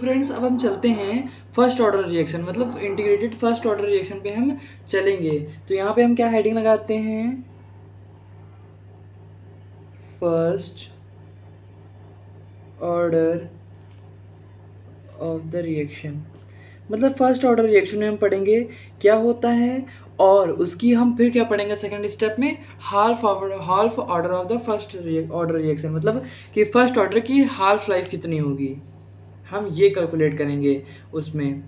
Friends अब हम चलते हैं फर्स्ट ऑर्डर रिएक्शन मतलब इंटीग्रेटेड फर्स्ट ऑर्डर रिएक्शन पे हम चलेंगे। तो यहाँ पे हम क्या हेडिंग लगाते हैं, first order of the reaction. मतलब फर्स्ट ऑर्डर रिएक्शन में हम पढ़ेंगे क्या होता है और उसकी हम फिर क्या पढ़ेंगे सेकंड स्टेप में, half order of the first order reaction, मतलब कि फर्स्ट ऑर्डर की हाफ लाइफ कितनी होगी, हम ये कैलकुलेट करेंगे उसमें।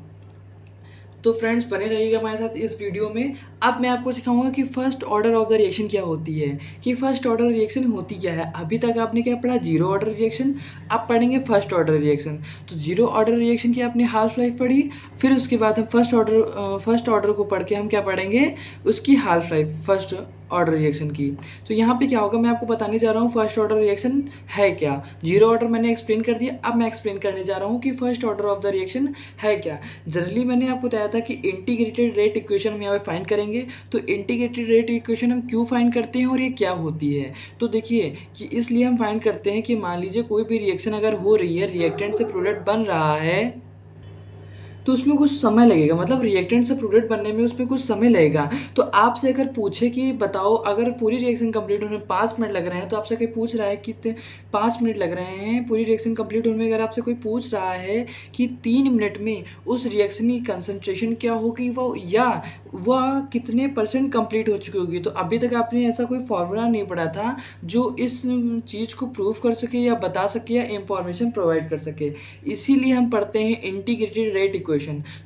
तो फ्रेंड्स बने रहिएगा हमारे साथ इस वीडियो में। अब मैं आपको सिखाऊंगा कि first order of the reaction क्या होती है, कि फर्स्ट ऑर्डर रिएक्शन होती क्या है। अभी तक आपने क्या पढ़ा, जीरो ऑर्डर रिएक्शन, अब पढ़ेंगे फर्स्ट ऑर्डर रिएक्शन। तो जीरो ऑर्डर रिएक्शन की आपने हाफ लाइफ पढ़ी, फिर उसके बाद हम फर्स्ट ऑर्डर को पढ़ के हम क्या पढ़ेंगे, उसकी half life first order reaction की। तो यहाँ पे क्या होगा, मैं आपको बताने जा रहा हूँ फर्स्ट ऑर्डर रिएक्शन है क्या। जीरो ऑर्डर मैंने एक्सप्लेन कर दिया, अब मैं एक्सप्लेन करने जा रहा हूँ कि first order of the reaction है क्या। जनरली मैंने आपको बताया था कि इंटीग्रेटेड रेट इक्वेशन हम यहाँ पे फाइंड करेंगे। तो इंटीग्रेटेड रेट इक्वेशन हम क्यों फाइंड करते हैं और ये क्या होती है, तो देखिए कि इसलिए हम फाइंड करते हैं कि मान लीजिए कोई भी रिएक्शन अगर हो रही है, रिएक्टेंट से प्रोडक्ट बन रहा है, तो उसमें कुछ समय लगेगा, मतलब रिएक्टेंट से प्रोडक्ट बनने में उसमें कुछ समय लगेगा। तो आपसे अगर पूछे कि बताओ अगर पूरी रिएक्शन कंप्लीट होने में 5 मिनट लग रहे हैं, तो आपसे कोई पूछ रहा है कि 5 मिनट लग रहे हैं पूरी रिएक्शन कंप्लीट होने में, अगर आपसे कोई पूछ रहा है कि 3 मिनट में उस रिएक्शन की कंसनट्रेशन क्या होगी वो, या वह कितने % कंप्लीट हो चुकी होगी, तो अभी तक आपने ऐसा कोई फॉर्मूला नहीं पढ़ा था जो इस चीज़ को प्रूव कर सके या बता सके या इंफॉर्मेशन प्रोवाइड कर सके। इसीलिए हम पढ़ते हैं इंटीग्रेटेड रेट इक्वेशन।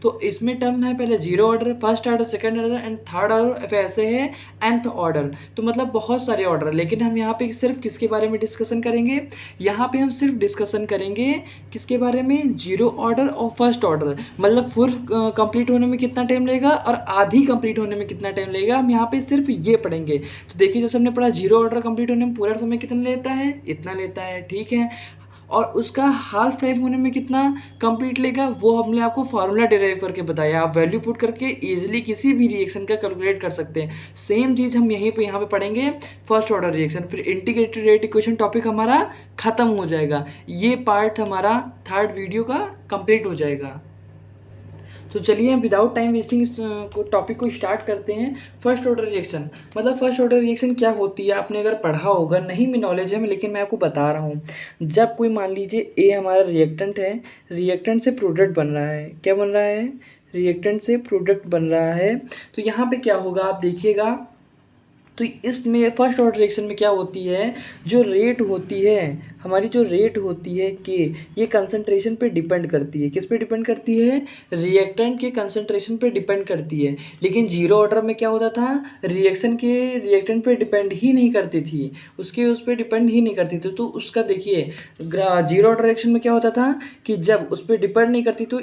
तो इसमें टर्म है पहले zero order, first order, second order and third order, ऐसे है nth ऑर्डर। तो मतलब बहुत सारे ऑर्डर, लेकिन हम यहाँ पे सिर्फ किसके बारे में डिस्कशन करेंगे, यहाँ पे हम सिर्फ डिस्कशन करेंगे किसके बारे में, जीरो ऑर्डर और फर्स्ट ऑर्डर। मतलब फुल कंप्लीट होने में कितना टाइम लगेगा और आधी कंप्लीट होने में कितना टाइम लगेगा, हम यहाँ पे सिर्फ ये पढ़ेंगे। तो देखिए जैसे हमने पढ़ा जीरो ऑर्डर कंप्लीट होने में पूरा समय कितना लेता है, इतना लेता है, ठीक है। और उसका हाफ लाइफ होने में कितना कंप्लीट लेगा, वो हमने आपको फार्मूला डिराइव करके बताया। आप वैल्यू पुट करके इजीली किसी भी रिएक्शन का कैलकुलेट कर सकते हैं। सेम चीज़ हम यहाँ पे पढ़ेंगे फर्स्ट ऑर्डर रिएक्शन, फिर इंटीग्रेटेड रेट इक्वेशन टॉपिक हमारा खत्म हो जाएगा। ये पार्ट हमारा थर्ड वीडियो का कंप्लीट हो जाएगा। तो चलिए हम विदाउट टाइम वेस्टिंग इस टॉपिक को स्टार्ट करते हैं। फर्स्ट ऑर्डर रिएक्शन, मतलब फर्स्ट ऑर्डर रिएक्शन क्या होती है आपने अगर पढ़ा होगा, नहीं में नॉलेज है लेकिन मैं आपको बता रहा हूँ। जब कोई मान लीजिए ए हमारा रिएक्टेंट है, रिएक्टेंट से प्रोडक्ट बन रहा है, क्या बन रहा है, रिएक्टेंट से प्रोडक्ट बन रहा है, तो यहाँ पे क्या होगा आप देखिएगा। तो इसमें फर्स्ट ऑर्डर रिएक्शन में क्या होती है, जो रेट होती है हमारी, जो रेट होती है के, ये कंसंट्रेशन पे डिपेंड करती है, किस पे डिपेंड करती है, रिएक्टेंट के कंसंट्रेशन पे डिपेंड करती है। लेकिन जीरो ऑर्डर में क्या होता था, रिएक्शन के रिएक्टेंट पे डिपेंड ही नहीं करती थी, उसके उस पर डिपेंड ही नहीं करती थी। तो उसका देखिए जीरो ऑर्डर रिएक्शन में क्या होता था कि जब उस पर डिपेंड नहीं करती तो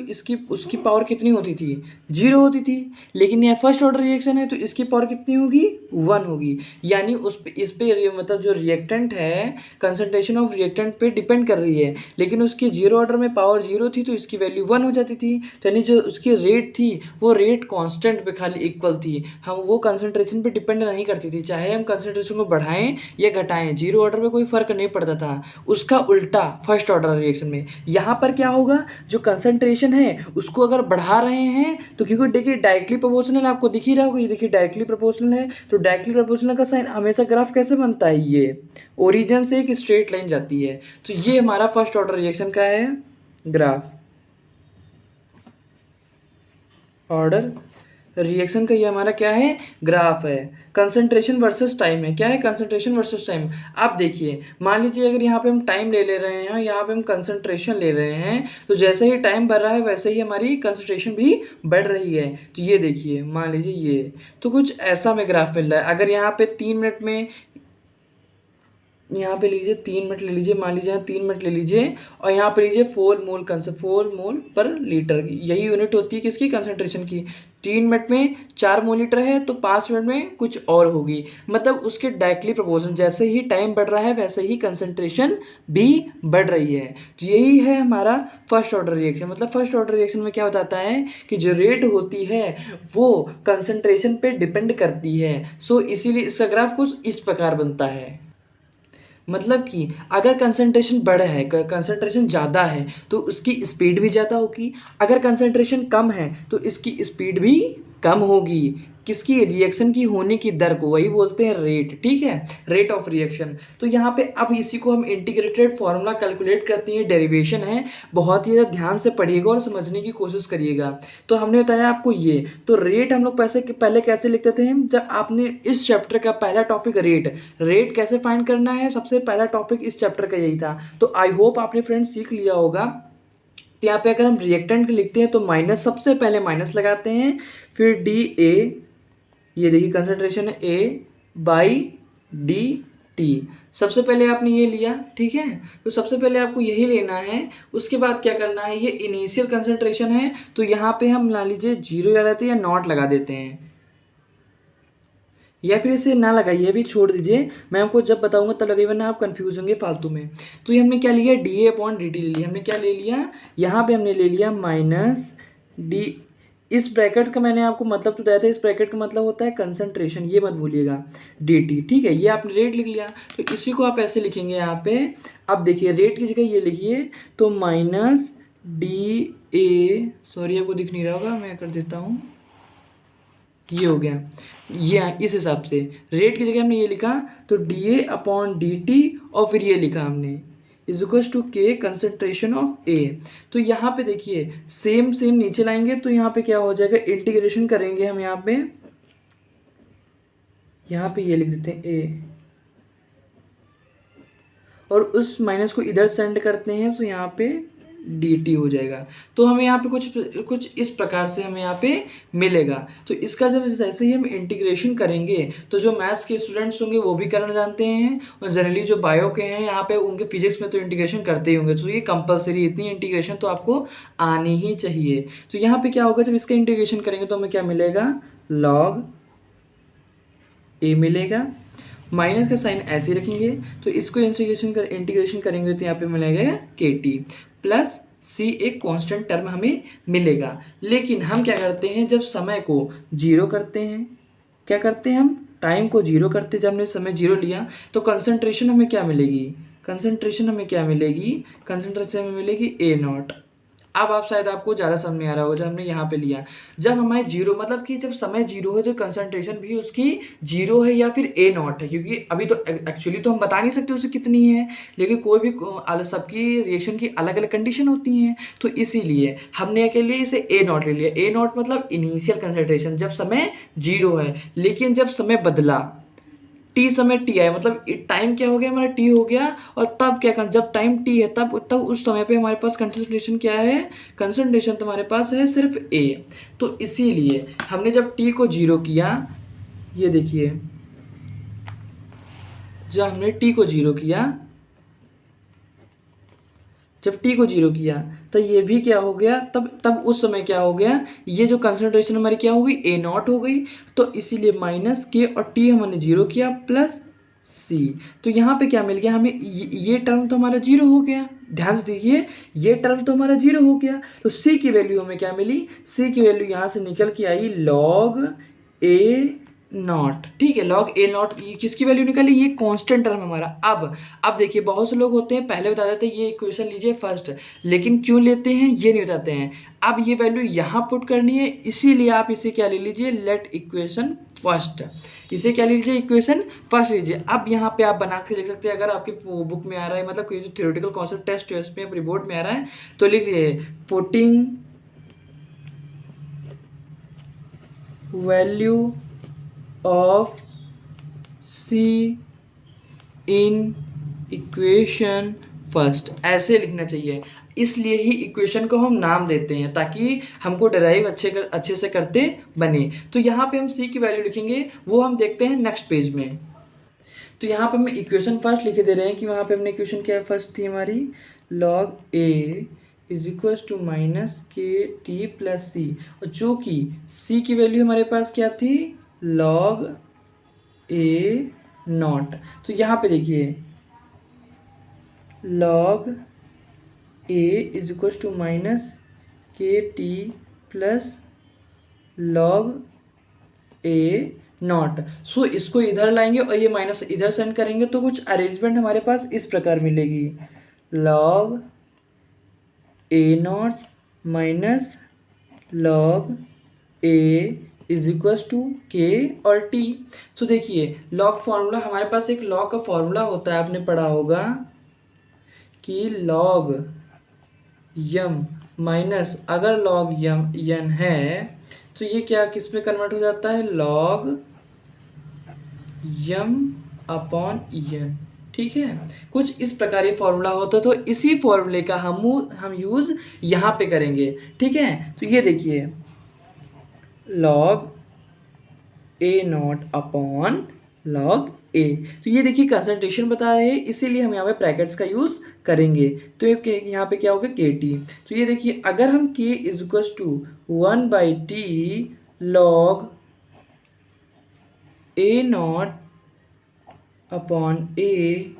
उसकी पावर कितनी होती थी, जीरो होती थी। लेकिन यह फर्स्ट ऑर्डर रिएक्शन है तो इसकी पावर कितनी होगी, 1 होगी। यानी इस पे मतलब जो रिएक्टेंट है कंसंट्रेशन ऑफ रिएक्टेंट पे डिपेंड कर रही है, लेकिन उसकी जीरो ऑर्डर में पावर 0 थी तो इसकी वैल्यू 1 हो जाती थी। तो यानी जो उसकी रेट थी वो रेट कांस्टेंट पे खाली इक्वल थी, हम वो कंसंट्रेशन पे डिपेंड नहीं करती थी, चाहे हम कंसंट्रेशन को बढ़ाएं या घटाएं, जीरो ऑर्डर में कोई फर्क नहीं पड़ता था। उसका उल्टा फर्स्ट ऑर्डर रिएक्शन में यहाँ पर क्या होगा, जो कंसंट्रेशन है उसको अगर बढ़ा रहे हैं तो क्योंकि देखिए डायरेक्टली प्रोपोर्शनल, आपको दिख ही रहा होगा, ये देखिए डायरेक्टली प्रोपोर्शनल है। तो डायरेक्टली प्रोपोर्शनल का साइन हमेशा ग्राफ कैसे बनता है, ये ओरिजिन से एक स्ट्रेट लाइन जाती है। तो ये हमारा फर्स्ट ऑर्डर रिएक्शन का है ग्राफ, ऑर्डर रिएक्शन का ये हमारा क्या है, ग्राफ है। कंसंट्रेशन वर्सेस टाइम है, क्या है, कंसंट्रेशन वर्सेस टाइम। आप देखिए मान लीजिए अगर यहाँ पे हम टाइम ले रहे हैं, यहाँ पे हम कंसंट्रेशन ले रहे हैं, तो जैसे ही टाइम बढ़ रहा है वैसे ही हमारी कंसंट्रेशन भी बढ़ रही है। तो ये देखिए मान लीजिए ये, तो कुछ ऐसा में ग्राफ मिल रहा है। अगर यहाँ पे 3 मिनट में, यहाँ पे लीजिए 3 मिनट ले लीजिए, मान लीजिए यहाँ 3 मिनट ले लीजिए, और यहाँ पे लीजिए 4 मोल पर लीटर, यही यूनिट होती है किसकी, कंसंट्रेशन की। 3 मिनट में 4 मोल लीटर है तो 5 मिनट में कुछ और होगी, मतलब उसके डायरेक्टली प्रोपोर्शन, जैसे ही टाइम बढ़ रहा है वैसे ही कंसंट्रेशन भी बढ़ रही है। तो यही है हमारा फर्स्ट ऑर्डर रिएक्शन। मतलब फर्स्ट ऑर्डर रिएक्शन में क्या बताता है कि जो रेट होती है वो कंसंट्रेशन पे डिपेंड करती है। सो इसीलिए इसका ग्राफ कुछ इस प्रकार बनता है। मतलब कि अगर कंसंट्रेशन बड़ा है, कंसंट्रेशन ज़्यादा है तो उसकी स्पीड भी ज़्यादा होगी, अगर कंसंट्रेशन कम है तो इसकी स्पीड भी कम होगी। किसकी? रिएक्शन की होने की दर को, वही बोलते हैं रेट, ठीक है, रेट ऑफ रिएक्शन। तो यहाँ पे अब इसी को हम इंटीग्रेटेड फार्मूला कैलकुलेट करते हैं, डेरिवेशन है, बहुत ही ज़्यादा ध्यान से पढ़िएगा और समझने की कोशिश करिएगा। तो हमने बताया आपको ये, तो रेट हम लोग पहले कैसे लिखते थे, जब आपने इस चैप्टर का पहला टॉपिक रेट कैसे फाइंड करना है, सबसे पहला टॉपिक इस चैप्टर का यही था। तो आई होप आपने फ्रेंड्स सीख लिया होगा। तो यहाँ पे अगर हम रिएक्टेंट लिखते हैं तो माइनस, सबसे पहले माइनस लगाते हैं, फिर डी ए, ये देखिए कंसंट्रेशन है ए बाई डी टी, सबसे पहले आपने ये लिया, ठीक है। तो सबसे पहले आपको यही लेना है, उसके बाद क्या करना है, ये इनिशियल कंसंट्रेशन है तो यहाँ पे हम ला लीजिए जीरो लगा देते हैं या नॉट लगा देते हैं, या फिर इसे ना लगाइए, भी छोड़ दीजिए, मैं आपको जब बताऊंगा तब लगाइए, वरना आप कंफ्यूज होंगे फालतू में। तो ये हमने क्या लिया, D A upon D T ले लिया। हमने क्या ले लिया, यहाँ पे हमने ले लिया माइनस डी, इस ब्रैकेट का मैंने आपको मतलब तो बताया था, इस ब्रैकेट का मतलब होता है कंसंट्रेशन, ये मत भूलिएगा, डी टी, ठीक है। ये आपने रेट लिख लिया, तो इसी को आप ऐसे लिखेंगे यहाँ पे। अब देखिए रेट की जगह ये लिखिए, तो माइनस डी ए, सॉरी आपको दिख नहीं रहा होगा, मैं कर देता हूँ, ये हो गया, ये इस हिसाब से रेट की जगह हमने ये लिखा, तो D A upon D T, और फिर ये लिखा हमने इज इक्वल्स टू के कंसंट्रेशन ऑफ ए। तो यहाँ पे देखिए सेम सेम नीचे लाएंगे, तो यहाँ पे क्या हो जाएगा, इंटीग्रेशन करेंगे हम यहाँ पे ये लिख देते हैं ए, और उस माइनस को इधर सेंड करते हैं, तो यहाँ पे डी टी हो जाएगा। तो हमें यहाँ पे कुछ इस प्रकार से हमें यहाँ पे मिलेगा। तो इसका जब जैसे ही हम इंटीग्रेशन करेंगे, तो जो मैथ्स के स्टूडेंट्स होंगे वो भी करना जानते हैं, और जनरली जो बायो के हैं यहाँ पे उनके फिजिक्स में तो इंटीग्रेशन करते ही होंगे, तो ये कंपलसरी, इतनी इंटीग्रेशन तो आपको आनी ही चाहिए। तो यहाँ पे क्या होगा, जब इसका इंटीग्रेशन करेंगे तो हमें क्या मिलेगा, लॉग ए मिलेगा, माइनस का साइन ऐसे रखेंगे, तो इसको इंटीग्रेशन करेंगे तो यहाँ पे मिलेगा के टी प्लस सी, एक कांस्टेंट टर्म हमें मिलेगा। लेकिन हम क्या करते हैं, जब समय को जीरो करते हैं, क्या करते हैं हम, टाइम को जीरो करते हैं, जब हमने समय जीरो लिया तो कंसंट्रेशन हमें क्या मिलेगी, कंसंट्रेशन हमें मिलेगी ए नॉट। अब आप शायद आपको ज़्यादा समझ में आ रहा होगा, जब हमने यहाँ पे लिया, जब हमारे जीरो, मतलब कि जब समय जीरो है तो कंसंट्रेशन भी उसकी जीरो है या फिर ए नॉट है, क्योंकि अभी तो एक्चुअली तो हम बता नहीं सकते उसे कितनी है, लेकिन कोई भी सबकी रिएक्शन की अलग अलग कंडीशन होती हैं, तो इसीलिए हमने के लिए इसे ए नॉट ले लिया। ए नॉट मतलब इनिशियल कंसंट्रेशन जब समय जीरो है, लेकिन जब समय बदला, टी समय टी आया, मतलब टाइम क्या हो गया हमारा, टी हो गया, और तब क्या जब टाइम टी है तब उस समय पे हमारे पास कंसंट्रेशन क्या है, कंसंट्रेशन तुम्हारे पास है सिर्फ ए। तो इसीलिए हमने जब टी को जीरो किया, ये देखिए जब हमने टी को जीरो किया, जब टी को जीरो किया तो ये भी क्या हो गया, तब उस समय क्या हो गया, ये जो कंसंट्रेशन हमारी क्या हो गई, ए नॉट हो गई। तो इसीलिए माइनस के और टी हमने जीरो किया प्लस सी, तो यहाँ पे क्या मिल गया हमें, ये टर्म तो हमारा जीरो हो गया, ध्यान से देखिए ये टर्म तो हमारा जीरो हो गया। तो सी की वैल्यू हमें क्या मिली, सी की वैल्यू यहाँ से निकल के आई लॉग ए नॉट, ठीक है, लॉग ए नॉट, किसकी वैल्यू निकाली, ये कांस्टेंट टर्म हमारा। अब देखिए बहुत से लोग होते हैं पहले बता देते हैं ये इक्वेशन लीजिए फर्स्ट, लेकिन क्यों लेते हैं ये नहीं बताते हैं। अब ये वैल्यू यहाँ पुट करनी है, इसीलिए आप इसे क्या ले लीजिए, लेट इक्वेशन फर्स्ट, इसे क्या लीजिए, इक्वेशन फर्स्ट लीजिए। अब यहाँ पे आप बना के देख सकते हैं, अगर आपकी बुक में आ रहा है, मतलब कोई जो थ्योरेटिकल कॉन्सेप्ट टेस्ट है उसमें रिपोर्ट में आ रहा है, तो लिख लीजिए putting value of C in equation first, ऐसे लिखना चाहिए। इसलिए ही इक्वेशन को हम नाम देते हैं, ताकि हमको डराइव अच्छे से करते बने। तो यहाँ पे हम सी की वैल्यू लिखेंगे, वो हम देखते हैं नेक्स्ट पेज में। तो यहाँ पे हम इक्वेशन फर्स्ट लिखे दे रहे हैं, कि वहाँ पे हमने इक्वेशन क्या फर्स्ट थी हमारी, log A is equal to minus K T plus C, और जो कि सी की वैल्यू हमारे पास क्या थी, लॉग ए नॉट। तो यहाँ पे देखिए log A is equal to minus K T plus log A naught. So इसको इधर लाएंगे और ये माइनस इधर सेंड करेंगे तो कुछ अरेंजमेंट हमारे पास इस प्रकार मिलेगी, log A not minus log A is equals to K और टी। सो देखिए लॉग फार्मूला, हमारे पास एक लॉग का फार्मूला होता है, आपने पढ़ा होगा कि लॉग यम माइनस अगर लॉग यम यन है तो ये क्या किस में कन्वर्ट हो जाता है, लॉग यम अपॉन यन। ठीक है, कुछ इस प्रकार ये फॉर्मूला होता है, तो इसी फॉर्मूले का हम यूज़ यहाँ पे करेंगे। ठीक है, तो ये देखिए log A naught upon log A, तो ये देखिए कंसंट्रेशन बता रहे हैं, इसीलिए हम यहाँ पे ब्रैकेट्स का यूज़ करेंगे। तो ये यहाँ पे क्या होगा, के टी। तो ये देखिए अगर हम K is equal to 1/t log A naught upon A,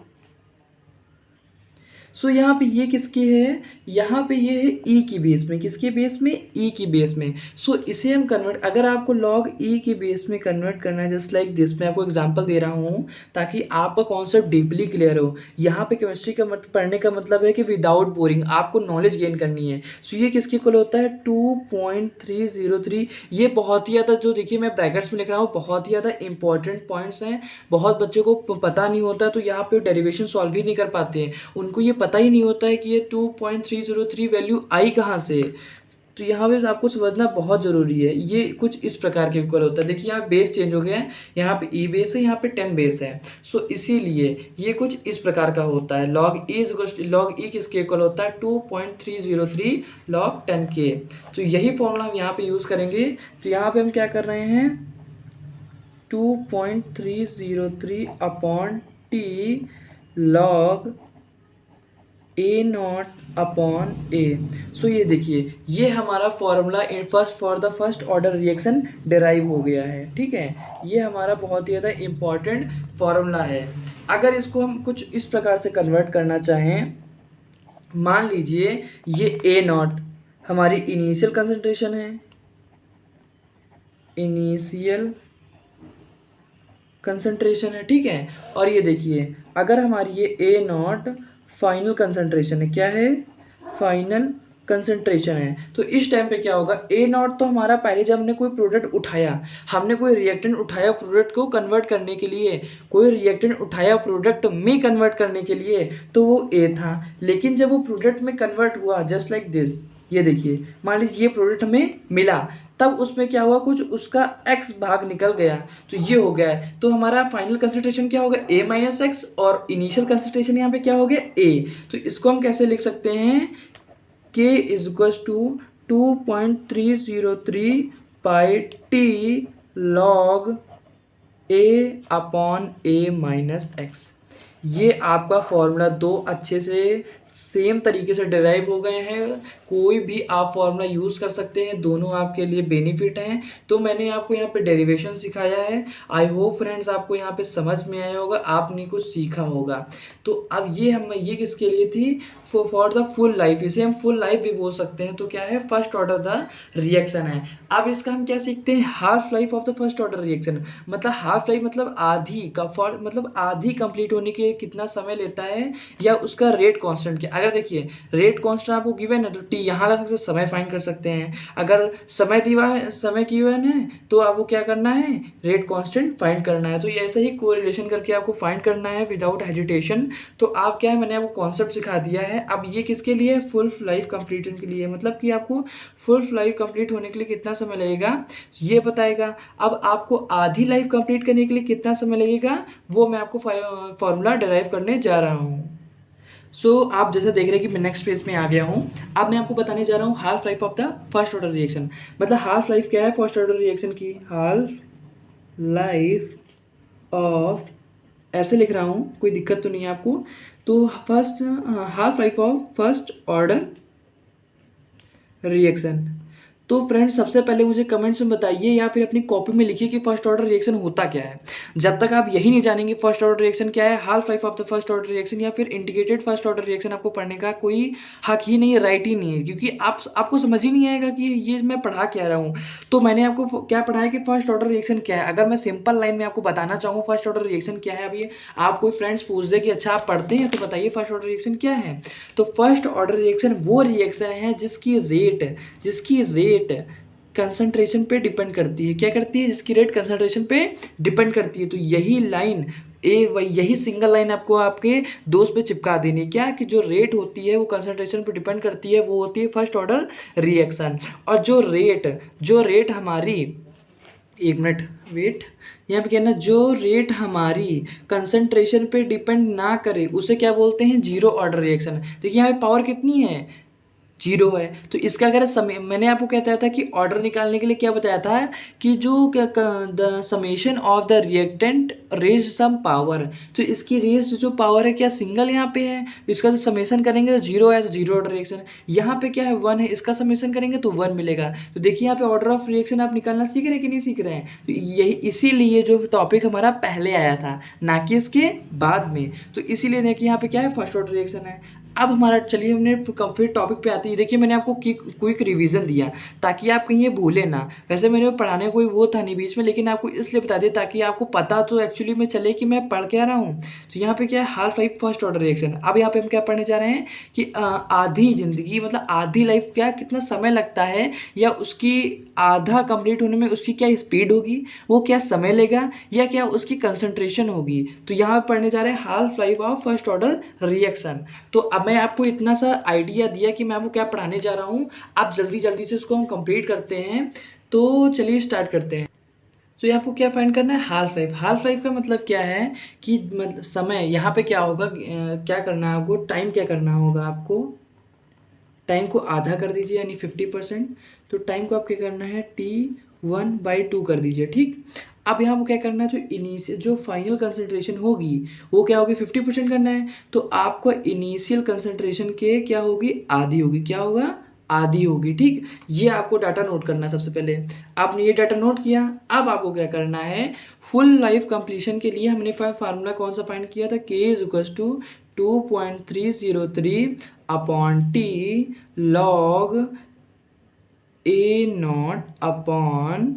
so यहाँ पे ये किसकी है, यहाँ पे ये है ई की बेस में, किसके बेस में, ई की बेस में। सो इसे हम कन्वर्ट, अगर आपको लॉग ई के बेस में कन्वर्ट करना है जस्ट लाइक दिस, मैं आपको एग्जांपल दे रहा हूँ ताकि आपका कॉन्सेप्ट डीपली क्लियर हो। यहाँ पे केमिस्ट्री का पढ़ने का मतलब है कि विदाउट बोरिंग आपको नॉलेज गेन करनी है। सो ये किसके इक्वल होता है, 2.303। ये बहुत ही ज़्यादा, जो देखिए मैं ब्रैकेट्स में लिख रहा हूँ, बहुत ही ज़्यादा इंपॉर्टेंट पॉइंट्स हैं, बहुत बच्चों को पता नहीं होता, तो यहाँ पे डेरिवेशन सॉल्व ही नहीं कर पाते हैं, उनको ये पता ही नहीं होता है कि ये 2.303 वैल्यू आई कहाँ से। तो यहाँ पे आपको समझना बहुत ज़रूरी है, ये कुछ इस प्रकार के इक्वल होता है। देखिए यहाँ बेस चेंज हो गया है, यहाँ पे ई बेस है, यहाँ पे 10 बेस है। सो इसीलिए ये कुछ इस प्रकार का होता है, लॉग ई किसके इक्वल होता है, 2.303 लॉग 10 के। तो यही फॉर्मूला हम यहाँ पे यूज़ करेंगे। तो यहाँ पे हम क्या कर रहे हैं, 2.303 upon T log A naught upon A. So ये देखिए ये हमारा formula for the first order reaction derive हो गया है। ठीक है, ये हमारा बहुत ही ज़्यादा इम्पॉर्टेंट फॉर्मूला है। अगर इसको हम कुछ इस प्रकार से कन्वर्ट करना चाहें, मान लीजिए ये ए नॉट हमारी इनिशियल कंसंट्रेशन है, इनिशियल कंसंट्रेशन है। ठीक है, और ये देखिए अगर हमारी ये ए नॉट फाइनल कंसंट्रेशन है, क्या है, फाइनल कंसंट्रेशन है, तो इस टाइम पे क्या होगा, ए नॉट तो हमारा पहले जब हमने कोई प्रोडक्ट उठाया, हमने कोई रिएक्टेंट उठाया प्रोडक्ट को कन्वर्ट करने के लिए, कोई रिएक्टेंट उठाया प्रोडक्ट में कन्वर्ट करने के लिए, तो वो ए था। लेकिन जब वो प्रोडक्ट में कन्वर्ट हुआ जस्ट लाइक दिस, ये देखिए मान लीजिए ये प्रोडक्ट हमें मिला, तब उसमें क्या हुआ, कुछ उसका x भाग निकल गया, तो ये हो गया है। तो हमारा फाइनल कंसंट्रेशन क्या होगा, a माइनस एक्स, और इनिशियल कंसंट्रेशन यहाँ पे क्या हो गया, a। तो इसको हम कैसे लिख सकते हैं, k is equal to 2.303 by T log a upon a minus X. ये आपका फॉर्मूला दो अच्छे से सेम तरीके से डिराइव हो गए हैं, कोई भी आप फॉर्मूला यूज़ कर सकते हैं, दोनों आपके लिए बेनिफिट हैं। तो मैंने आपको यहाँ पे डेरिवेशन सिखाया है, आई होप फ्रेंड्स आपको यहाँ पे समझ में आया होगा, आपने कुछ सीखा होगा। तो अब ये किसके लिए थी, फॉर द फुल लाइफ, इसे हम फुल लाइफ भी बोल सकते हैं। तो क्या है, फर्स्ट ऑर्डर द रिएक्शन है। अब इसका हम क्या सीखते हैं, half life of the first order reaction, मतलब हाफ लाइफ मतलब आधी का, मतलब आधी कंप्लीट होने के कितना समय लेता है, या उसका रेट कांस्टेंट क्या। अगर देखिए रेट कांस्टेंट आपको गिवन है तो टी यहाँ लगा से समय फाइंड कर सकते हैं। अगर समय गिवन है तो आपको क्या करना है, रेट कांस्टेंट फाइंड करना है। तो ये ऐसे ही कोरिलेशन करके आपको फाइंड करना है विदाउट हेजिटेशन। तो आप क्या है, मैंने आपको कॉन्सेप्ट सिखा दिया है। अब ये किसके लिए, फुल लाइफ कंप्लीशन के लिए, मतलब कि आपको फुल लाइफ कंप्लीट होने के लिए कितना समय लगेगा ये बताएगा। अब आपको आधी लाइफ कंप्लीट करने के लिए कितना समय लगेगा, वो मैं आपको फॉर्मूला डिराइव करने जा रहा हूँ। सो आप जैसे देख रहे हैं कि मैं नेक्स्ट पेज में आ गया हूँ। अब मैं आपको बताने जा रहा हूँ half life of the first order reaction. मतलब हाफ लाइफ क्या है फर्स्ट ऑर्डर रिएक्शन की, हाफ लाइफ ऑफ, ऐसे लिख रहा हूँ, कोई दिक्कत तो नहीं है आपको। तो half life of first order reaction, तो फ्रेंड्स सबसे पहले मुझे कमेंट्स में बताइए या फिर अपनी कॉपी में लिखिए कि फर्स्ट ऑर्डर रिएक्शन होता क्या है। जब तक आप यही नहीं जानेंगे फर्स्ट ऑर्डर रिएक्शन क्या है, half life of the first order reaction या फिर इंटीग्रेटेड फर्स्ट ऑर्डर रिएक्शन, आपको पढ़ने का कोई हक ही नहीं है, राइट ही नहीं है, क्योंकि आपको समझ ही नहीं आएगा कि ये मैं पढ़ा क्या रहा हूँ। तो मैंने आपको क्या पढ़ाया कि फर्स्ट ऑर्डर रिएक्शन क्या है। अगर मैं सिंपल लाइन में आपको बताना चाहूँ फर्स्ट ऑर्डर रिएक्शन क्या है, अभी आप कोई फ्रेंड्स पूछ दे कि अच्छा आप पढ़ते हैं तो बताइए फर्स्ट ऑर्डर रिएक्शन क्या है। तो फर्स्ट ऑर्डर रिएक्शन वो रिएक्शन है जिसकी रेट कंसंट्रेशन पे डिपेंड करती है। क्या करती है? जिसकी रेट कंसंट्रेशन पे डिपेंड करती है। तो यही लाइन यही सिंगल लाइन आपको आपके दोस्त पे चिपका देनी है, क्या कि जो रेट होती है वो कंसंट्रेशन पे डिपेंड करती है, वो होती है फर्स्ट ऑर्डर रिएक्शन। और जो रेट हमारी, एक मिनट वेट, यहाँ पे कहना जो रेट हमारी कंसंट्रेशन पे डिपेंड ना करे उसे क्या बोलते हैं? Zero order reaction. देखिए यहाँ पे पावर कितनी है? जीरो है। तो इसका अगर समय, मैंने आपको कहता था कि ऑर्डर निकालने के लिए क्या बताया था कि जो the summation of the reactant raise some power, तो इसकी रेज जो पावर है क्या सिंगल यहाँ पे है, तो इसका जो समेशन करेंगे तो जीरो है, तो जीरो ऑर्डर रिएक्शन। यहाँ पे क्या है? वन है, इसका समेशन करेंगे तो वन मिलेगा। तो देखिए यहाँ पे ऑर्डर ऑफ रिएक्शन आप निकालना सीख रहे हैं कि नहीं सीख रहे हैं? तो यही इसीलिए जो टॉपिक हमारा पहले आया था ना कि इसके बाद में। तो इसीलिए देखिए यहाँ पे क्या है? फर्स्ट ऑर्डर रिएक्शन है। अब हमारा चलिए हमने फिर टॉपिक पे आती है। देखिए मैंने आपको क्विक रिवीजन दिया ताकि आप कहीं ये भूलें ना। वैसे मेरे पढ़ाने कोई वो था नहीं बीच में, लेकिन आपको इसलिए बता दिया ताकि आपको पता तो एक्चुअली में चले कि मैं पढ़ क्या रहा हूँ। तो यहाँ पे क्या है? Half life first order reaction. अब यहाँ पे हम क्या पढ़ने जा रहे हैं कि आधी जिंदगी मतलब आधी लाइफ क्या कितना समय लगता है, या उसकी आधा कंप्लीट होने में उसकी क्या स्पीड होगी, वो क्या समय लेगा, या क्या उसकी कंसंट्रेशन होगी। तो यहाँ पे पढ़ने जा रहे हैं half life of first order reaction. तो अब मैं आपको इतना सा आइडिया दिया कि मैं आपको क्या पढ़ाने जा रहा हूँ। आप जल्दी जल्दी से इसको हम कंप्लीट करते हैं। तो चलिए स्टार्ट करते हैं। तो यहाँ आपको क्या फाइंड करना है? Half life. हाफ लाइफ का मतलब क्या है कि मतलब समय, यहाँ पे क्या होगा, क्या करना है आपको, टाइम क्या करना होगा आपको, टाइम को आधा कर दीजिए यानी 50%। तो टाइम को आप क्या करना है? T1/2 कर दीजिए, ठीक। अब यहाँ पर क्या करना है, जो फाइनल कंसंट्रेशन होगी वो क्या होगी? 50% करना है। तो आपको इनिशियल कंसंट्रेशन के क्या होगी? आधी होगी। क्या होगा? आधी होगी, ठीक। ये आपको डाटा नोट करना है। सबसे पहले आपने ये डाटा नोट किया। अब आपको क्या करना है? फुल लाइफ कंप्लीशन के लिए हमने फार्मूला कौन सा फाइंड किया था? K=2.303/T log A0 अपॉन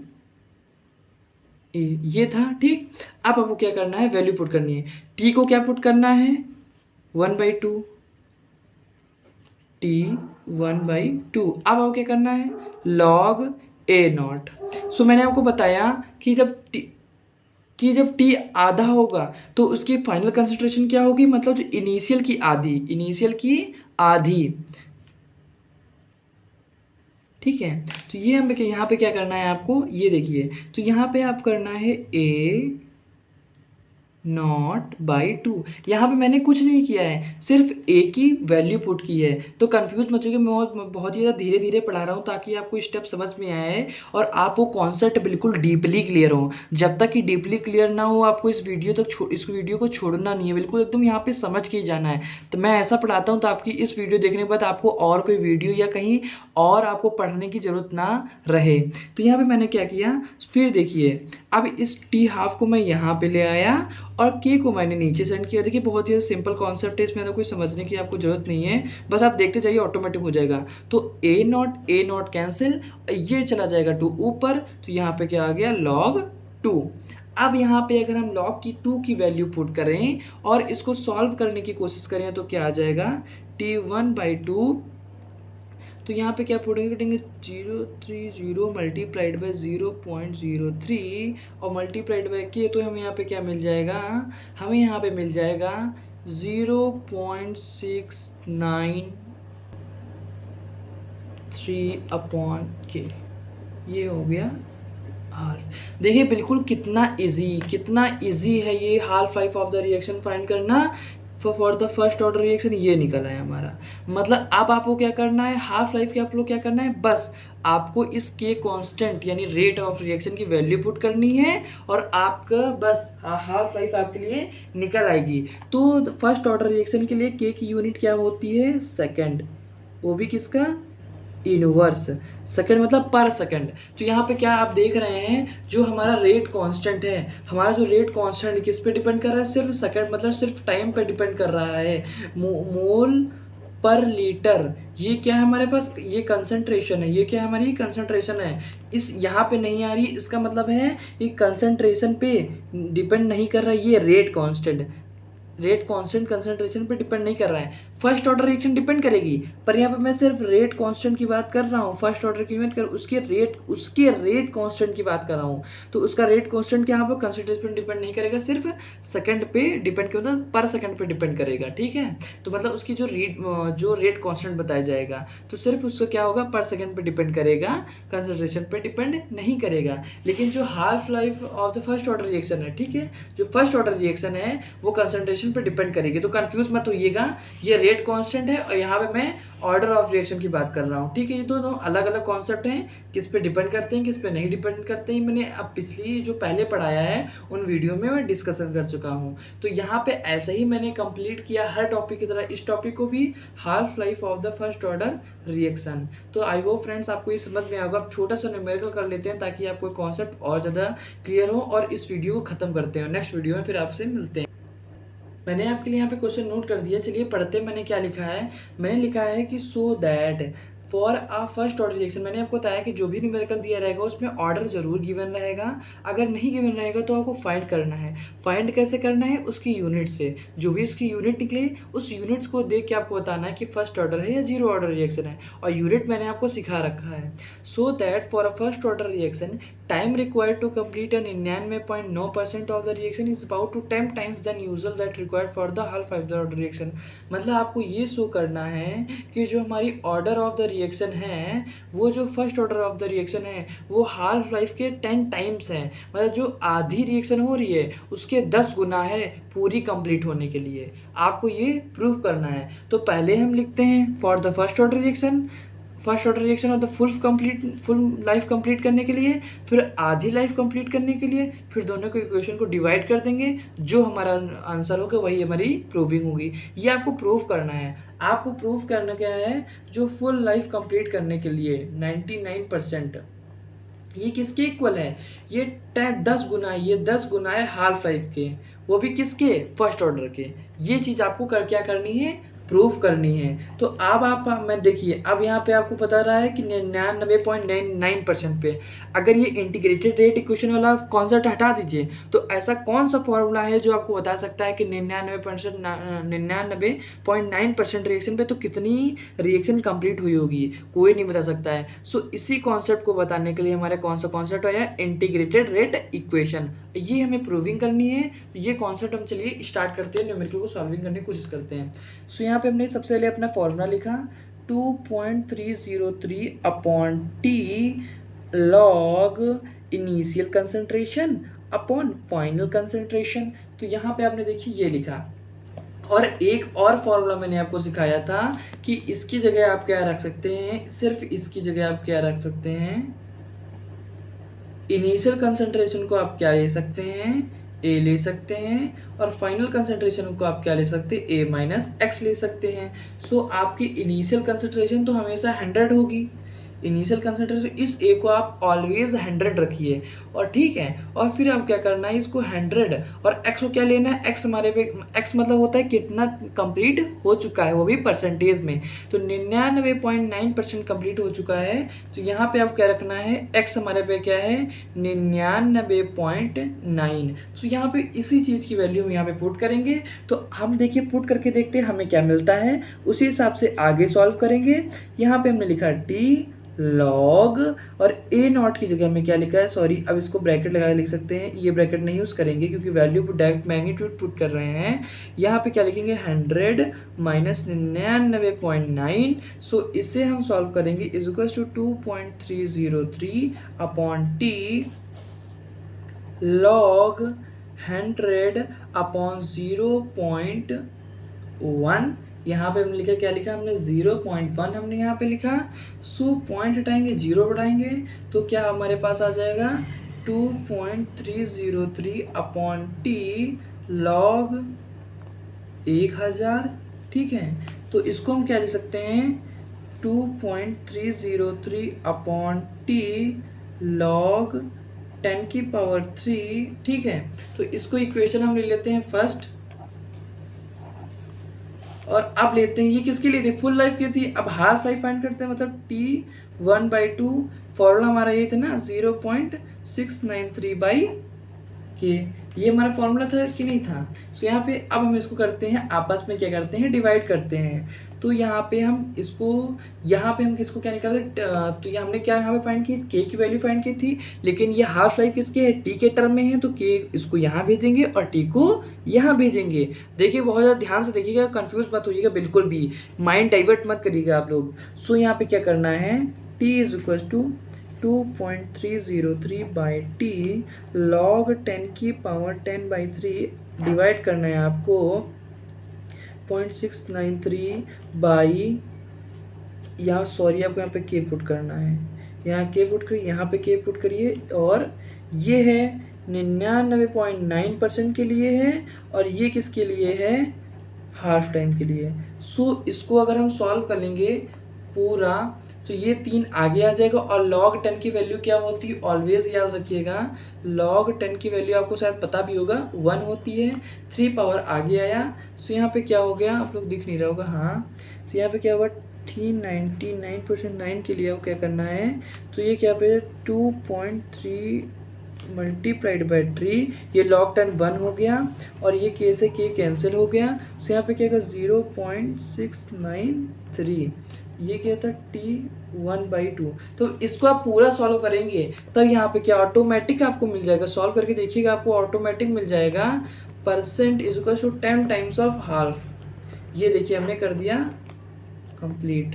ए, ये था, ठीक। अब आपको क्या करना है? वैल्यू पुट करनी है। टी को क्या पुट करना है? 1/2, T1/2। अब आपको क्या करना है? log A0। सो मैंने आपको बताया कि जब टी आधा होगा तो उसकी फाइनल कंसंट्रेशन क्या होगी, मतलब जो इनिशियल की आधी, ठीक है। तो ये हम यहाँ पे क्या करना है आपको, ये देखिए। तो यहाँ पे आप करना है A0/2। यहाँ पे मैंने कुछ नहीं किया है, सिर्फ ए की वैल्यू पुट की है। तो कंफ्यूज मत होइए, मैं बहुत ही ज़्यादा धीरे धीरे पढ़ा रहा हूँ ताकि आपको स्टेप समझ में आए और आप वो कॉन्सेप्ट बिल्कुल डीपली क्लियर हो। जब तक कि डीपली क्लियर ना हो आपको इस वीडियो को छोड़ना नहीं है, बिल्कुल एकदम यहाँ पे समझ के ही जाना है। तो मैं ऐसा पढ़ाता हूँ तो आपकी इस वीडियो देखने के बाद आपको और कोई वीडियो या कहीं और आपको पढ़ने की ज़रूरत ना रहे। तो यहाँ पर मैंने क्या किया, फिर देखिए अब इस टी हाफ को मैं यहाँ पर ले आया और के को मैंने नीचे सेंड किया। देखिए बहुत ही सिंपल कॉन्सेप्ट है, इसमें तो कोई समझने की आपको जरूरत नहीं है, बस आप देखते जाइए ऑटोमेटिक हो जाएगा। तो A0 कैंसिल, ये चला जाएगा 2 ऊपर, तो यहाँ पे क्या आ गया? log 2। अब यहाँ पे अगर हम log की 2 की वैल्यू पुट करें और इसको सॉल्व करने की कोशिश करें तो क्या आ जाएगा? T1/2। तो यहाँ पे क्या पुटेंगे, कटेंगे 030 मल्टीप्लाइड बाई 0.03 और मल्टीप्लाइड बाई के, तो हमें यहाँ पे क्या मिल जाएगा? हमें यहाँ पे मिल जाएगा 0.693/K। ये हो गया आर। देखिए बिल्कुल कितना इजी है ये half life of the reaction find करना for the first order reaction. ये निकला है हमारा। मतलब अब आपको क्या करना है, हाफ लाइफ के आप लोग क्या करना है, बस आपको इस के कांस्टेंट यानी रेट ऑफ रिएक्शन की वैल्यू पुट करनी है और आपका बस हाफ लाइफ आपके लिए निकल आएगी। तो फर्स्ट ऑर्डर रिएक्शन के लिए के की यूनिट क्या होती है? सेकंड। वो भी किसका? इनवर्स, सेकंड मतलब पर सेकंड। तो यहाँ पे क्या आप देख रहे हैं, जो हमारा रेट कांस्टेंट है, हमारा जो रेट कांस्टेंट किस पे डिपेंड कर रहा है, सिर्फ सेकंड मतलब सिर्फ टाइम पे डिपेंड कर रहा है। मोल पर लीटर, ये क्या है हमारे पास, ये कंसंट्रेशन है, ये क्या है हमारी कंसंट्रेशन है। इस यहाँ पे नहीं आ रही, इसका मतलब है ये कंसंट्रेशन पे डिपेंड नहीं कर रहा है, ये rate constant, rate constant concentration पे डिपेंड नहीं कर रहा है। फर्स्ट ऑर्डर रिएक्शन डिपेंड करेगी, पर यहाँ पे मैं सिर्फ रेट कांस्टेंट की बात कर रहा हूँ, फर्स्ट ऑर्डर की बात कर, उसके रेट कांस्टेंट की बात कर रहा हूँ। तो उसका रेट कांस्टेंट क्या यहाँ पे कंसंट्रेशन पे डिपेंड नहीं करेगा, सिर्फ सेकंड पे डिपेंड करेगा, मतलब पर सेकंड पे डिपेंड करेगा, ठीक है। तो मतलब उसकी जो रेट कांस्टेंट बताया जाएगा, तो सिर्फ उसका क्या होगा, पर सेकंड पे डिपेंड करेगा, कंसंट्रेशन पे डिपेंड नहीं करेगा। लेकिन जो half life of the first order reaction है, ठीक है, जो फर्स्ट ऑर्डर रिएक्शन है वो कंसंट्रेशन पे डिपेंड करेगी। तो कंफ्यूज मत होइएगा, ये रेट कांस्टेंट है और यहाँ पे मैं ऑर्डर ऑफ रिएक्शन की बात कर रहा हूँ, ठीक है। ये दोनों अलग अलग कॉन्सेप्ट हैं, किस पे डिपेंड करते हैं किस पे नहीं डिपेंड करते हैं, मैंने अब पिछली जो पहले पढ़ाया है उन वीडियो में मैं डिस्कशन कर चुका हूँ। तो यहाँ पे ऐसे ही मैंने कंप्लीट किया हर टॉपिक की तरह, इस टॉपिक को भी, half life of the first order reaction. तो आई होप फ्रेंड्स आपको ये समझ में आएगा। अब छोटा सा न्यूमेरिकल कर लेते हैं ताकि आपको कॉन्सेप्ट और ज़्यादा क्लियर हो, और इस वीडियो को खत्म करते हैं, नेक्स्ट वीडियो में फिर आपसे मिलते हैं। मैंने आपके लिए यहाँ पे क्वेश्चन नोट कर दिया, चलिए पढ़ते हैं। मैंने क्या लिखा है, मैंने लिखा है कि so that for uh first order reaction, मैंने आपको बताया कि जो भी न्यूमेरिकल दिया रहेगा उसमें ऑर्डर जरूर गिवन रहेगा, अगर नहीं गिवन रहेगा तो आपको फाइंड करना है। फाइंड कैसे करना है, उसकी यूनिट से, जो भी उसकी यूनिट निकले उस यूनिट्स को देख के आपको बताना है कि फर्स्ट ऑर्डर है या जीरो ऑर्डर रिएक्शन है, और यूनिट मैंने आपको सिखा रखा है। So that for a first order reaction time required to complete an 99.9% of the reaction is about to 10 times than usual that required for the half life order reaction। मतलब आपको ये शो करना है कि जो हमारी ऑर्डर ऑफ द रिएक्शन है, वो जो first order of the reaction है वो हाफ लाइफ के 10 टाइम्स है, मतलब जो आधी रिएक्शन हो रही है उसके 10 गुना है पूरी कंप्लीट होने के लिए, आपको ये प्रूव करना है। तो पहले हम लिखते हैं for the first order reaction, first order reaction और द फुल लाइफ कंप्लीट करने के लिए, फिर आधी लाइफ कंप्लीट करने के लिए, फिर दोनों को इक्वेशन को डिवाइड कर देंगे, जो हमारा आंसर होगा वही हमारी प्रूविंग होगी। ये आपको प्रूव करना है। आपको प्रूव करना क्या है, जो फुल लाइफ कंप्लीट करने के लिए 99%, ये किसके इक्वल है, ये 10 गुना है, ये 10 गुना है हाफ लाइफ के, वो भी किसके, फर्स्ट ऑर्डर के। ये चीज़ आपको क्या करनी है, प्रूफ करनी है। तो अब आप मैं देखिए, अब यहाँ पे आपको बता रहा है कि 99.99% पे, अगर ये इंटीग्रेटेड रेट इक्वेशन वाला कॉन्सेप्ट हटा दीजिए, तो ऐसा कौन सा फॉर्मूला है जो आपको बता सकता है कि 99.9% रिएक्शन पे तो कितनी रिएक्शन कंप्लीट हुई होगी, कोई नहीं बता सकता है। सो इसी कॉन्सेप्ट को बताने के लिए हमारा कौन सा कॉन्सेप्ट आया, इंटीग्रेटेड रेट इक्वेशन, ये हमें प्रूविंग करनी है। तो ये कॉन्सेप्ट हम चलिए स्टार्ट करते हैं, न्यूमेरिकल को सॉल्विंग करने की कोशिश करते हैं। सो यहाँ पे हमने सबसे पहले अपना फॉर्मूला लिखा 2.303 upon T log initial concentration upon final concentration. तो यहाँ पे आपने देखिए ये लिखा, और एक और फॉर्मूला मैंने आपको सिखाया था कि इसकी जगह आप क्या रख सकते हैं, सिर्फ इसकी जगह आप क्या रख सकते हैं, इनिशियल कंसंट्रेशन को आप क्या ले सकते हैं, ए ले सकते हैं, और फाइनल कंसंट्रेशन को आप क्या ले सकते हैं, ए माइनस एक्स ले सकते हैं। सो आपकी इनिशियल कंसंट्रेशन तो हमेशा 100 होगी, इनिशियल कंसंट्रेशन, इस ए को आप ऑलवेज 100 रखिए, और ठीक है, और फिर आप क्या करना है, इसको 100 और एक्स को क्या लेना है, एक्स हमारे पे, एक्स मतलब होता है कितना कंप्लीट हो चुका है, वो भी परसेंटेज में। तो 99.9% कंप्लीट हो चुका है, तो यहाँ पे आप क्या रखना है, एक्स हमारे पे क्या है 99.9। तो यहाँ पे इसी चीज़ की वैल्यू हम यहाँ पे पुट करेंगे। तो हम देखिए पुट करके देखते हैं हमें क्या मिलता है, उसी हिसाब से आगे सॉल्व करेंगे। यहाँ पे हमने लिखा टी लॉग, और ए नॉट की जगह में क्या लिखा है, सॉरी अब इसको ब्रैकेट लगा के लिख सकते हैं, ये ब्रैकेट नहीं यूज़ करेंगे क्योंकि वैल्यू को डायरेक्ट मैग्नीट्यूड पुट कर रहे हैं। यहाँ पे क्या लिखेंगे 100 माइनस 99.9। सो इससे हम सॉल्व करेंगे equals to 2.303 upon T log 100 upon 0.1। यहाँ पे हमने लिखा, क्या लिखा हमने 0.1 हमने यहाँ पे लिखा। सो पॉइंट हटाएंगे, 0 बढ़ाएंगे, तो क्या हमारे पास आ जाएगा 2.303 अपॉन टी लॉग 1000। ठीक है, तो इसको हम क्या लिख सकते हैं 2.303 अपॉन टी लॉग 10 की पावर 3, ठीक है। तो इसको इक्वेशन हम ले लेते हैं फर्स्ट, और अब लेते हैं ये किसके लिए थी, फुल लाइफ की थी। अब हाफ लाइफ फाइंड करते हैं, मतलब टी 1/2, फॉर्मूला हमारा ये था ना 0.693 के, ये हमारा फॉर्मूला था कि नहीं था। तो यहाँ पे अब हम इसको करते हैं आपस में क्या करते हैं, डिवाइड करते हैं। तो यहाँ पे हम इसको, यहाँ पे हम किसको क्या निकालते, तो ये हमने क्या यहाँ पे फाइंड की, के की वैल्यू फाइंड की थी, लेकिन ये हाफ लाइफ किसके है, टी के टर्म में है, तो के इसको यहाँ भेजेंगे और टी को यहाँ भेजेंगे। देखिए बहुत ज़्यादा ध्यान से देखिएगा, कंफ्यूज मत होइएगा बिल्कुल भी, माइंड डाइवर्ट मत करिएगा आप लोग। सो यहाँ पे क्या करना है, T is equal to 2.303 by T log 10 की पावर 10/3 डिवाइड करना है आपको 0.693 बाई, यहाँ सॉरी आपको यहाँ पे के पुट करना है, यहाँ के पुट करिए, यहाँ पे के पुट करिए, और ये है 99.9% के लिए है, और ये किसके लिए है, हाफ टाइम के लिए। सो इसको अगर हम सॉल्व कर लेंगे पूरा, तो ये 3 आगे आ जाएगा, और log 10 की वैल्यू क्या होती है, ऑलवेज याद रखिएगा, log 10 की वैल्यू आपको शायद पता भी होगा 1 होती है। 3 पावर आगे आया, सो यहाँ पे क्या हो गया, आप लोग दिख नहीं रहा होगा, हाँ, तो यहाँ पे क्या होगा, 99.9 के लिए क्या करना है, तो ये क्या पे 2.3 मल्टीप्लाइड बाई 3, ये log 10 1 हो गया, और ये के से के कैंसिल हो गया, सो यहाँ पे क्या होगा 0.693, ये क्या था टी 1/2। तो इसको आप पूरा सॉल्व करेंगे तब यहाँ पे क्या ऑटोमेटिक आपको मिल जाएगा, सॉल्व करके देखिएगा आपको ऑटोमेटिक मिल जाएगा, percent is equal to 10 times of half. ये देखिए हमने कर दिया कंप्लीट,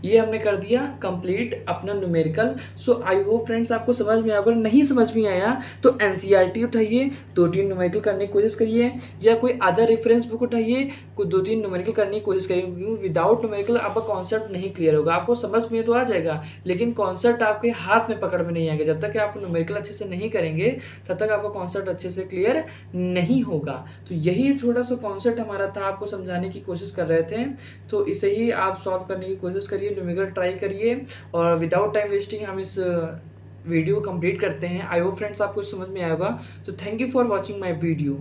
ये हमने कर दिया कंप्लीट अपना numerical. So I hope friends आपको समझ में आया, अगर नहीं समझ में आया तो एनसीईआरटी उठाइए, 2-3 न्यूमेरिकल करने की कोशिश करिए, या कोई अदर रेफरेंस बुक उठाइए, कोई 2-3 न्यूमेरिकल करने की कोशिश करिए, क्योंकि विदाउट न्यूमेरिकल आपका कॉन्सेप्ट नहीं क्लियर होगा। आपको समझ में तो आ जाएगा, लेकिन कॉन्सेप्ट आपके हाथ में पकड़ में नहीं आएगा। जब तक आप न्यूमेरिकल अच्छे से नहीं करेंगे तब तक आपका कॉन्सेप्ट अच्छे से क्लियर नहीं होगा। तो यही छोटा सा कॉन्सेप्ट हमारा था, आपको समझाने की कोशिश कर रहे थे, तो इसे ही आप सॉल्व करने की कोशिश करिए, न्यूमेरिकल ट्राई करिए, और विदाउट टाइम वेस्टिंग हम इस वीडियो को कंप्लीट करते हैं। आई होप फ्रेंड्स आपको समझ में आएगा। तो thank you for watching my video.